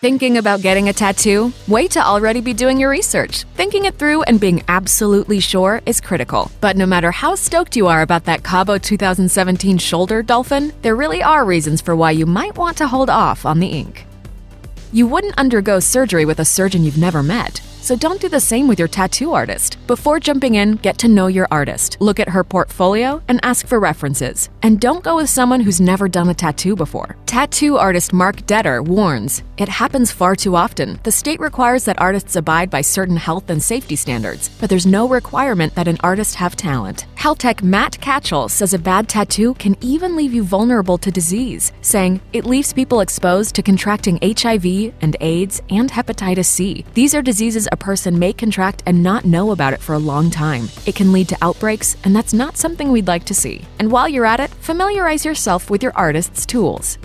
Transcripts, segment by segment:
Thinking about getting a tattoo? Wait to already be doing your research. Thinking it through and being absolutely sure is critical. But no matter how stoked you are about that Cabo 2017 shoulder dolphin, there really are reasons for why you might want to hold off on the ink. You wouldn't undergo surgery with a surgeon you've never met. So don't do the same with your tattoo artist. Before jumping in, get to know your artist. Look at her portfolio and ask for references. And don't go with someone who's never done a tattoo before. Tattoo artist Mark Detter warns, it happens far too often. The state requires that artists abide by certain health and safety standards, but there's no requirement that an artist have talent. Health tech Matt Catchell says a bad tattoo can even leave you vulnerable to disease, saying it leaves people exposed to contracting HIV and AIDS and hepatitis C. These are diseases a person may contract and not know about it for a long time. It can lead to outbreaks, and that's not something we'd like to see. And while you're at it, familiarize yourself with your artist's tools.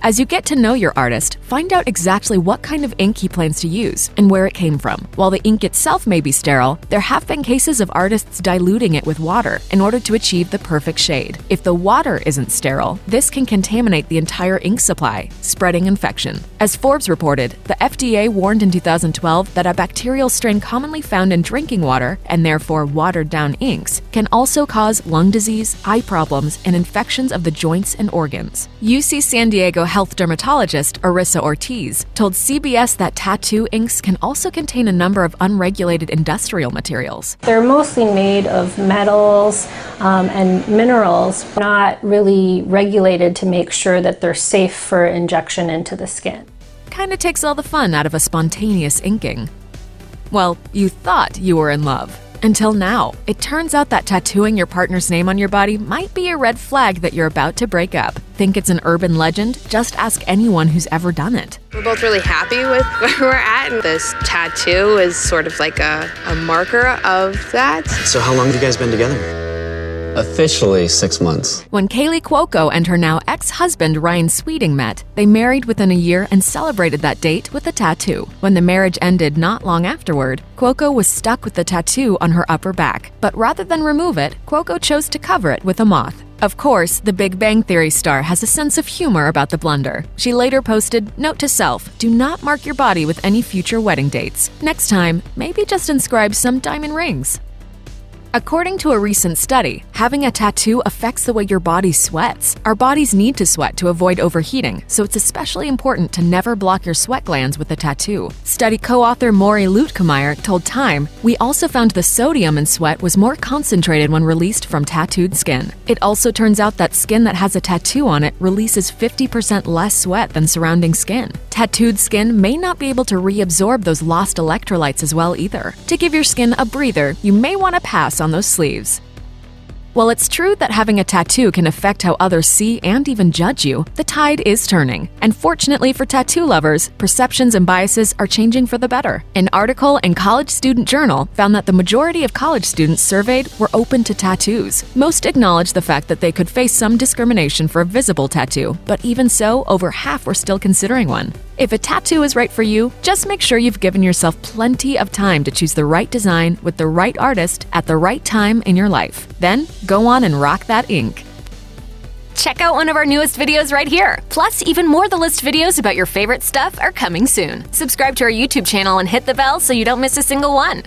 As you get to know your artist, find out exactly what kind of ink he plans to use and where it came from. While the ink itself may be sterile, there have been cases of artists diluting it with water in order to achieve the perfect shade. If the water isn't sterile, this can contaminate the entire ink supply, spreading infection. As Forbes reported, the FDA warned in 2012 that a bacterial strain commonly found in drinking water, and therefore watered-down inks, can also cause lung disease, eye problems, and infections of the joints and organs. UC San Diego health dermatologist Arissa Ortiz told CBS that tattoo inks can also contain a number of unregulated industrial materials. They're mostly made of metals and minerals, not really regulated to make sure that they're safe for injection into the skin. Kinda takes all the fun out of a spontaneous inking. Well, you thought you were in love. Until now, it turns out that tattooing your partner's name on your body might be a red flag that you're about to break up. Think it's an urban legend? Just ask anyone who's ever done it. We're both really happy with where we're at, and this tattoo is sort of like a marker of that. So how long have you guys been together? Officially 6 months. When Kaylee Cuoco and her now ex-husband Ryan Sweeting met, they married within a year and celebrated that date with a tattoo. When the marriage ended not long afterward, Cuoco was stuck with the tattoo on her upper back. But rather than remove it, Cuoco chose to cover it with a moth. Of course, the Big Bang Theory star has a sense of humor about the blunder. She later posted, "Note to self, do not mark your body with any future wedding dates. Next time, maybe just inscribe some diamond rings." According to a recent study, having a tattoo affects the way your body sweats. Our bodies need to sweat to avoid overheating, so it's especially important to never block your sweat glands with a tattoo. Study co-author Maury Lutkemeyer told Time, "We also found the sodium in sweat was more concentrated when released from tattooed skin. It also turns out that skin that has a tattoo on it releases 50% less sweat than surrounding skin. Tattooed skin may not be able to reabsorb those lost electrolytes as well either. To give your skin a breather, you may want to pass on those sleeves." While it's true that having a tattoo can affect how others see and even judge you, the tide is turning. And fortunately for tattoo lovers, perceptions and biases are changing for the better. An article in College Student Journal found that the majority of college students surveyed were open to tattoos. Most acknowledged the fact that they could face some discrimination for a visible tattoo, but even so, over half were still considering one. If a tattoo is right for you, just make sure you've given yourself plenty of time to choose the right design with the right artist at the right time in your life. Then, go on and rock that ink. Check out one of our newest videos right here. Plus, even more The List videos about your favorite stuff are coming soon. Subscribe to our YouTube channel and hit the bell so you don't miss a single one.